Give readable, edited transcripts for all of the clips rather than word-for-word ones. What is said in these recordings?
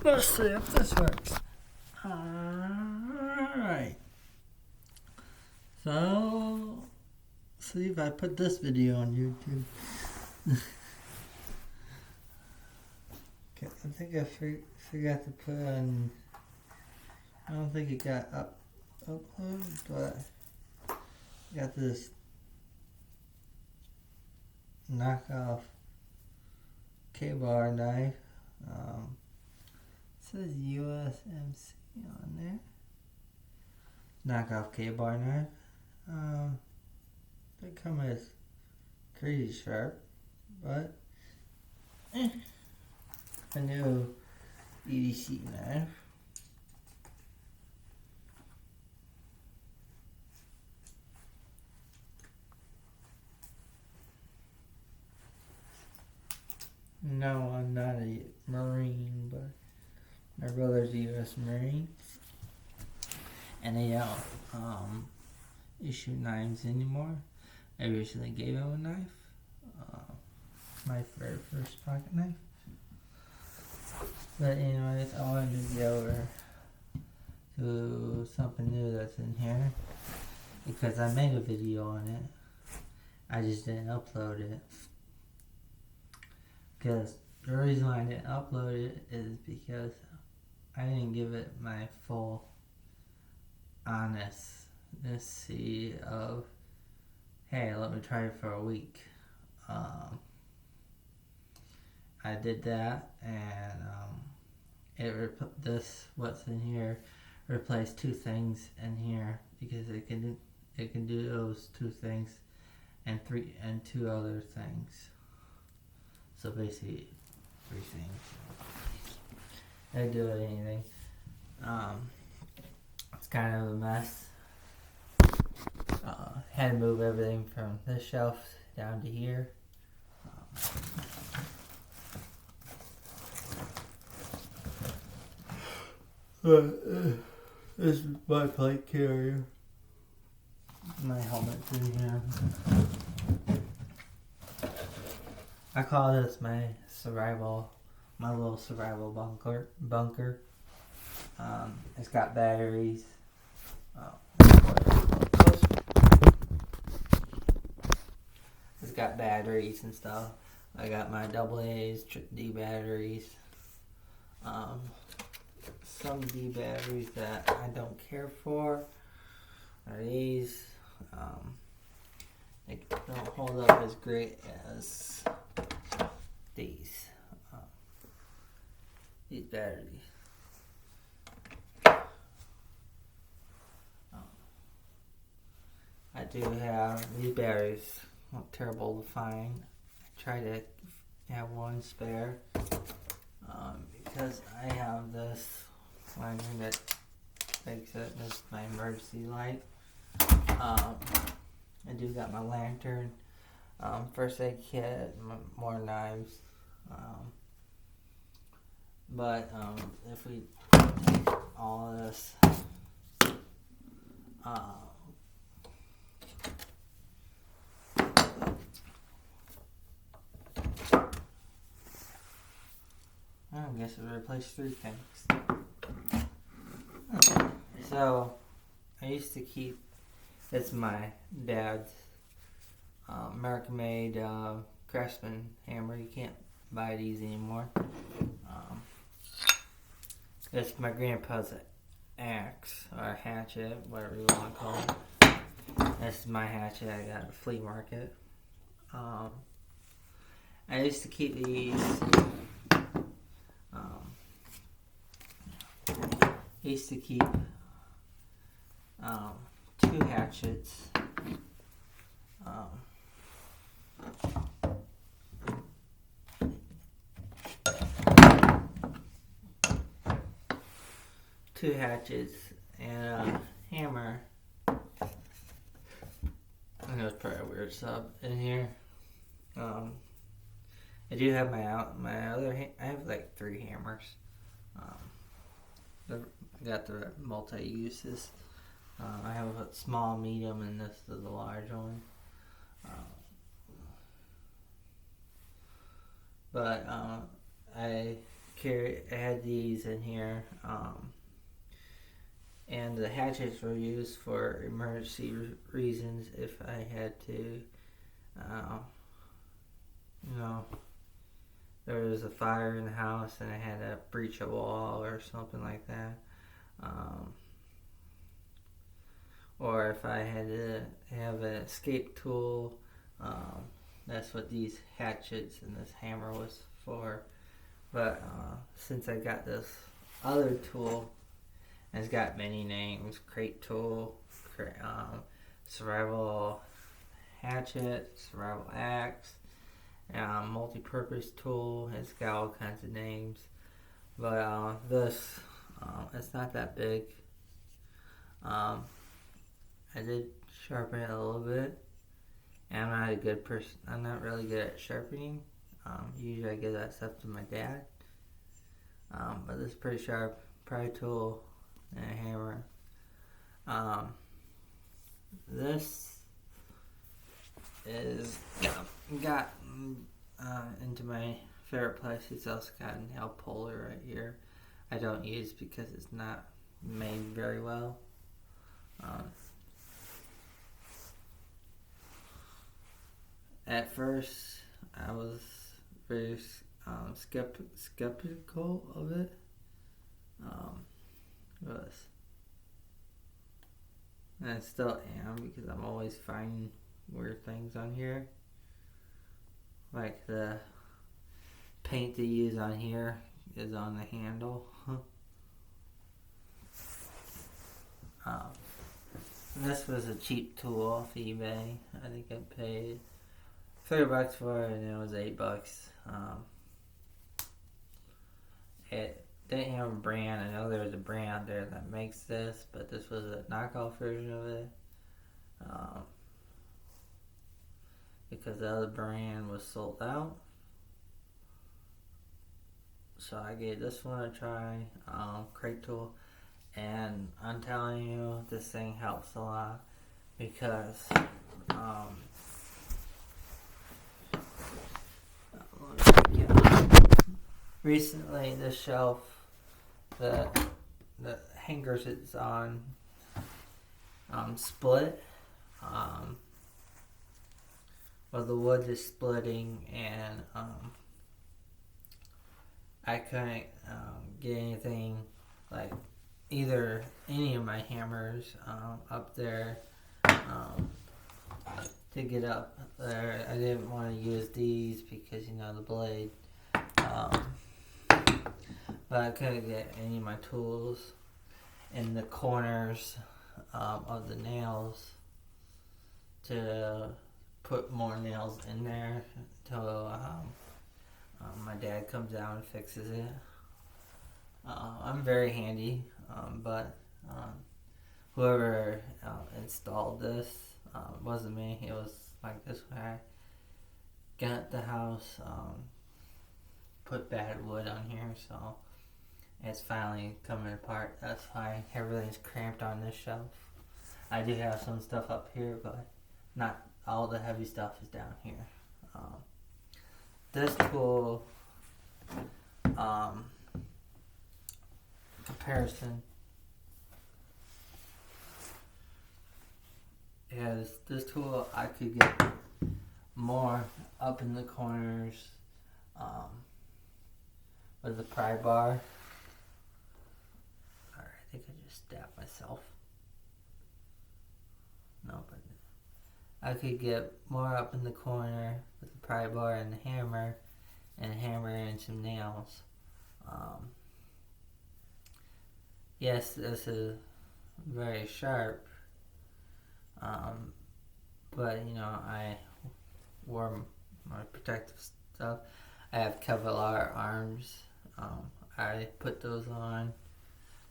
Let's see if this works. Alright. So, see if I put this video on YouTube. Okay, I think I forgot to put on. I don't think it got uploaded, but I got this knockoff K-bar knife. It says USMC on there. Knockoff K-bar knife. They come as crazy sharp, but a new EDC knife. No, I'm not a Marine, but my brother's a U.S. Marine, and they don't issue knives anymore. I recently gave him a knife, my very first pocket knife. But anyways, I wanted to go over to something new that's in here because I made a video on it. I just didn't upload it. Because the reason why I didn't upload it is because I didn't give it my full honesty of, hey, let me try it for a week. I did that, and what's in here replaced two things in here because it can do those two things and two other things. So basically, three things. I didn't do anything. It's kind of a mess. Had to move everything from this shelf down to here. This is my plate carrier. My helmet's in here. I call this my little survival bunker. It's got batteries. It's got batteries and stuff. I got my AA's D batteries. Some D batteries that I don't care for are these. They don't hold up as great as these batteries. I do have these batteries. Not terrible to find. I try to have one spare because I have this lantern that makes it as my emergency light. I do got my lantern, first aid kit, more knives. But if we take all of this, I guess it replaced three things. So I used to keep. It's my dad's American-made Craftsman hammer. You can't buy these anymore. It's my grandpa's axe or hatchet, whatever you want to call it. This is my hatchet I got at a flea market. I used to keep these. I used to keep two hatchets. Two hatchets and a hammer. I know it's probably a weird sub in here. I do have my other. I have like 3 hammers. I got the multi-uses. I have a small, medium, and this is the large one. But I I had these in here, and the hatchets were used for emergency reasons if I had to, you know, there was a fire in the house and I had to breach a wall or something like that. Or if I had to have an escape tool, that's what these hatchets and this hammer was for. But since I got this other tool, it's got many names: crate tool, survival hatchet, survival axe, multi-purpose tool. It's got all kinds of names. But this, it's not that big. I did sharpen it a little bit. And I'm not a good person. I'm not really good at sharpening. Usually I give that stuff to my dad. But this is pretty sharp. Pry tool and a hammer. This is got into my favorite place. It's also got a nail puller right here. I don't use because it's not made very well. At first, I was very skeptical of it. And I still am, because I'm always finding weird things on here. Like the paint they use on here is on the handle. This was a cheap tool off eBay. I think I paid $30 for it, and it was $8. It didn't have a brand. I know there's a brand out there that makes this, but this was a knockoff version of it. Because the other brand was sold out. So I gave this one a try, crate tool, and I'm telling you, this thing helps a lot, because recently the shelf, the hangers it's on, split. Well, the wood is splitting, and I couldn't get anything, like either any of my hammers up there to get up there. I didn't want to use these because, you know, the blade. But I couldn't get any of my tools in the corners of the nails to put more nails in there until my dad comes out and fixes it. I'm very handy, but whoever installed this wasn't me. It was like this when I got the house, put bad wood on here, so it's finally coming apart. That's why everything's cramped on this shelf. I do have some stuff up here, but not all the heavy stuff is down here. This tool, comparison, is this tool I could get more up in the corners with the pry bar. Alright, I think I just stabbed myself. No, but I could get more up in the corner with the pry bar and the hammer in some nails. Yes, this is very sharp, but you know, I wore my protective stuff. I have Kevlar arms. I put those on.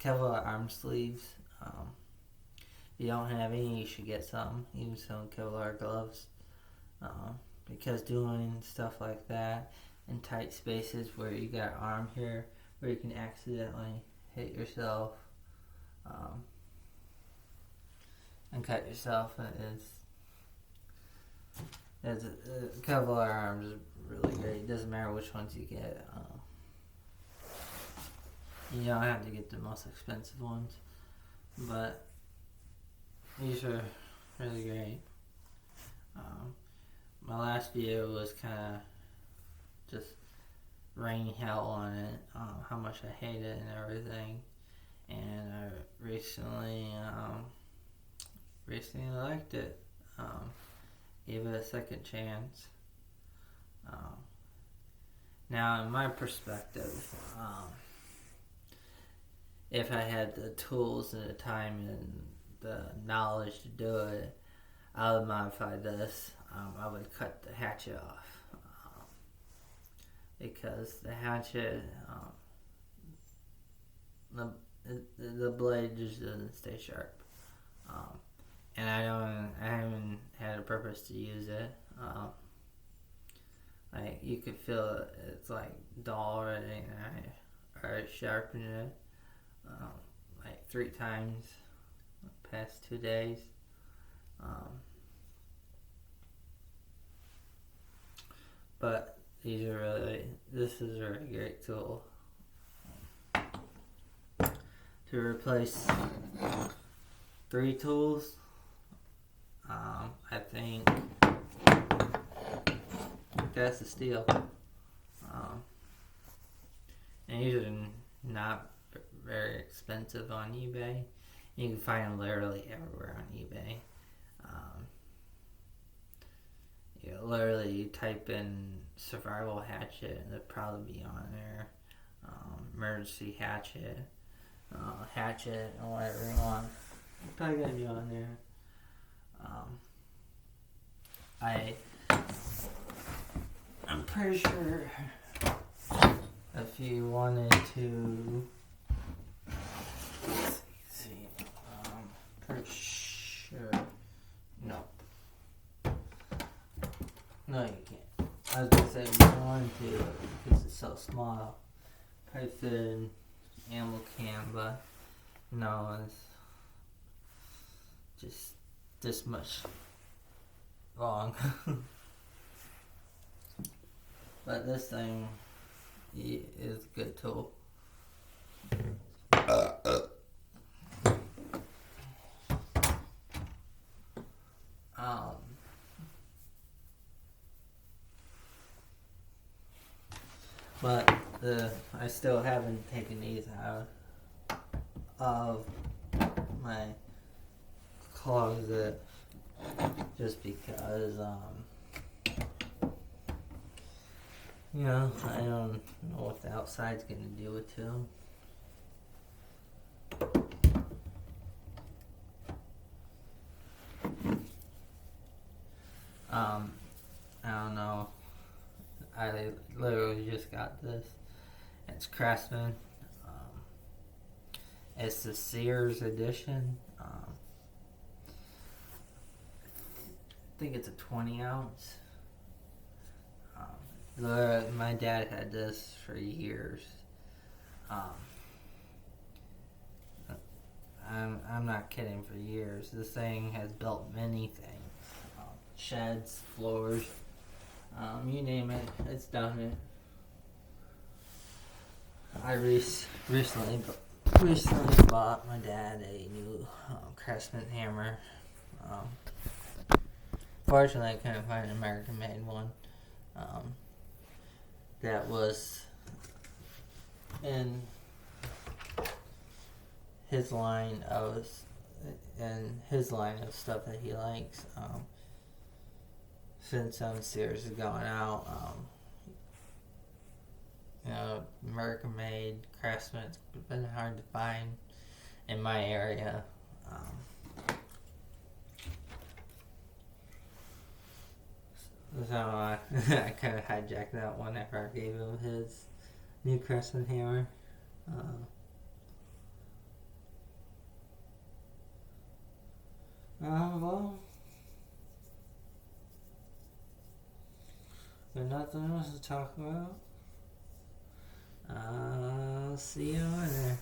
Kevlar arm sleeves. If you don't have any, you should get some. Even some Kevlar gloves. Because doing stuff like that in tight spaces where you got an arm here, where you can accidentally hit yourself and cut yourself, Kevlar arms are really great. It doesn't matter which ones you get. you don't have to get the most expensive ones, but these are really great. My last video was kind of just raining hell on it, how much I hate it and everything. And I recently liked it. Gave it a second chance. Now, in my perspective, if I had the tools and the time and the knowledge to do it, I would modify this. I would cut the hatchet off, because the hatchet, the blade just doesn't stay sharp, and I haven't had a purpose to use it. Like, you could feel it, it's like dull already, and I already sharpened it like 3 times the past 2 days. But this is a really great tool to replace 3 tools. I think that's a steal. And these are not very expensive on eBay. You can find them literally everywhere on eBay. You literally type in survival hatchet and it'll probably be on there. Emergency hatchet, hatchet, or whatever you want. It's probably gonna be on there. I'm pretty sure if you wanted to, let's see, pretty sure, no, you can't. I was gonna say if you wanted to, because it's so small, probably fit in ammo can, but no, it's just this much long. But this thing is a good tool. But I still haven't taken these out of my closet just because I don't know what the outside's gonna do it to. I don't know. I literally just got this. It's Craftsman. It's the Sears edition. I think it's a 20 ounce. My dad had this for years. I'm not kidding, for years. This thing has built many things. Sheds, floors, you name it, it's done it. I recently bought my dad a new Craftsman hammer. Fortunately, I couldn't find an American-made one. That was in his line of stuff that he likes. Since Sears is going out, American-made Craftsman's been hard to find in my area. So I kind of hijacked that one after I gave him his new Craftsman hammer. Well, there's nothing else to talk about. I'll see you later.